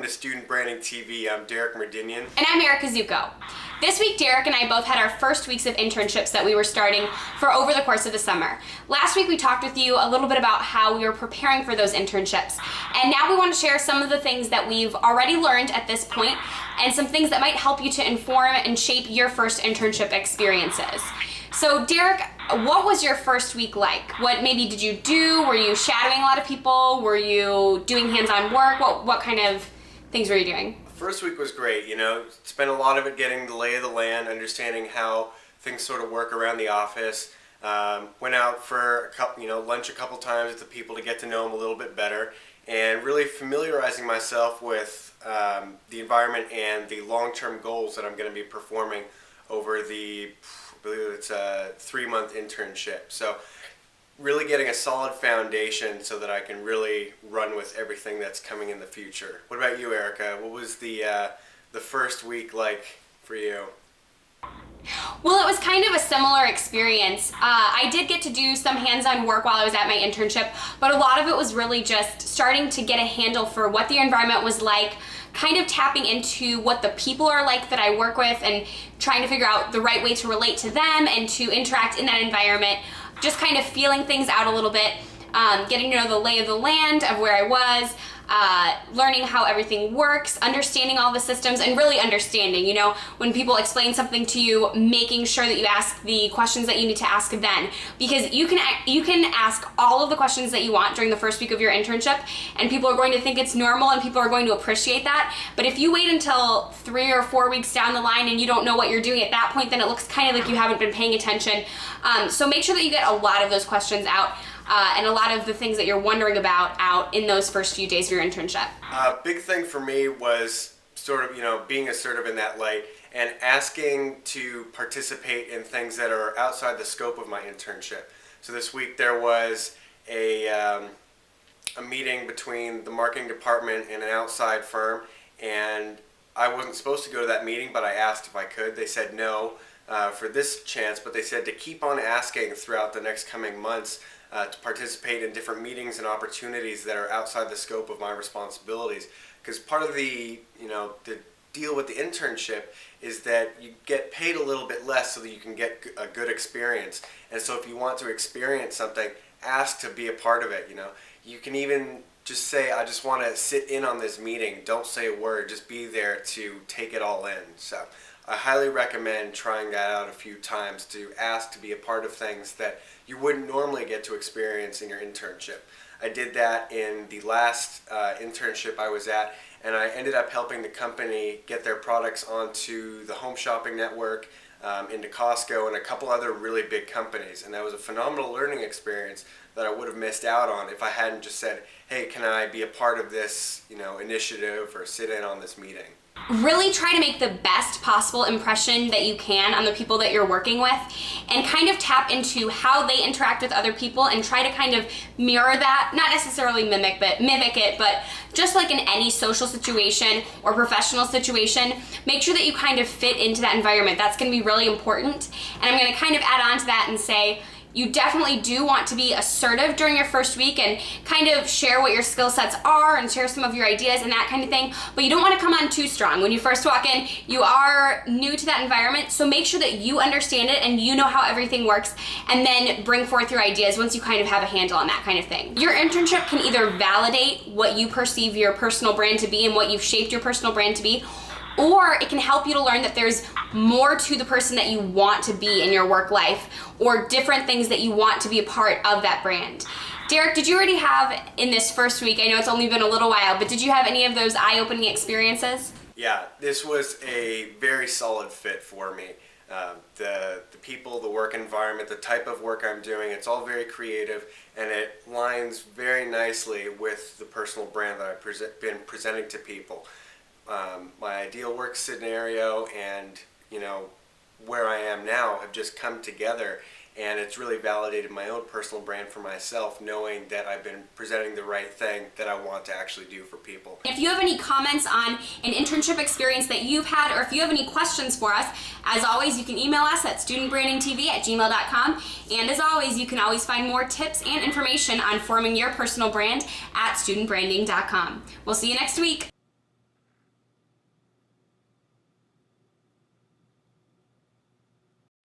to Student Branding TV. I'm Derek Merdinian. And I'm Erica Zuko. This week, Derek and I both had our first weeks of internships that we were starting for over the course of the summer. Last week, we talked with you a little bit about how we were preparing for those internships. And now we want to share some of the things that we've already learned at this point and some things that might help you to inform and shape your first internship experiences. So Derek, what was your first week like? What maybe did you do? Were you shadowing a lot of people? Were you doing hands-on work? What kind of things were you doing? First week was great, spent a lot of it getting the lay of the land, understanding how things sort of work around the office. Went out for lunch a couple times with the people to get to know them a little bit better, and really familiarizing myself with the environment and the long-term goals that I'm going to be performing over the, I believe it's a 3-month internship. So really getting a solid foundation so that I can really run with everything that's coming in the future. What about you, Erica? What was the first week like for you? Well, it was kind of a similar experience. I did get to do some hands-on work while I was at my internship, but a lot of it was really just starting to get a handle for what the environment was like, kind of tapping into what the people are like that I work with and trying to figure out the right way to relate to them and to interact in that environment, just kind of feeling things out a little bit, getting to know the lay of the land of where I was, learning how everything works, understanding all the systems, and really understanding, when people explain something to you, making sure that you ask the questions that you need to ask then. Because you can ask all of the questions that you want during the first week of your internship, and people are going to think it's normal and people are going to appreciate that. But if you wait until 3 or 4 weeks down the line and you don't know what you're doing at that point, then it looks kind of like you haven't been paying attention. So make sure that you get a lot of those questions out. And a lot of the things that you're wondering about out in those first few days of your internship. Big thing for me was sort of, being assertive in that light and asking to participate in things that are outside the scope of my internship. So this week there was a meeting between the marketing department and an outside firm, and I wasn't supposed to go to that meeting, but I asked if I could. They said no for this chance, but they said to keep on asking throughout the next coming months to participate in different meetings and opportunities that are outside the scope of my responsibilities. Because part of the deal with the internship is that you get paid a little bit less so that you can get a good experience. And so if you want to experience something, ask to be a part of it. You can even just say, I just want to sit in on this meeting. Don't say a word, just be there to take it all in. So I highly recommend trying that out a few times, to ask to be a part of things that you wouldn't normally get to experience in your internship. I did that in the last internship I was at, and I ended up helping the company get their products onto the Home Shopping Network, into Costco, and a couple other really big companies. And that was a phenomenal learning experience that I would have missed out on if I hadn't just said, hey, can I be a part of this initiative or sit in on this meeting? Really try to make the best possible impression that you can on the people that you're working with, and kind of tap into how they interact with other people and try to kind of mirror that, not necessarily mimic it, but just like in any social situation or professional situation, make sure that you kind of fit into that environment. That's going to be really important. And I'm going to kind of add on to that and say, you definitely do want to be assertive during your first week and kind of share what your skill sets are and share some of your ideas and that kind of thing, but you don't want to come on too strong. When you first walk in, you are new to that environment, so make sure that you understand it and you know how everything works, and then bring forth your ideas once you kind of have a handle on that kind of thing. Your internship can either validate what you perceive your personal brand to be and what you've shaped your personal brand to be, or it can help you to learn that there's more to the person that you want to be in your work life, or different things that you want to be a part of that brand. Derek, did you already have in this first week, I know it's only been a little while, but did you have any of those eye-opening experiences? Yeah, this was a very solid fit for me. The people, the work environment, the type of work I'm doing, it's all very creative, and it lines very nicely with the personal brand that I've been presenting to people. My ideal work scenario and where I am now have just come together, and it's really validated my own personal brand for myself, knowing that I've been presenting the right thing that I want to actually do for people. If you have any comments on an internship experience that you've had, or if you have any questions for us, as always, you can email us at studentbrandingtv@gmail.com. And as always, you can always find more tips and information on forming your personal brand at studentbranding.com. We'll see you next week.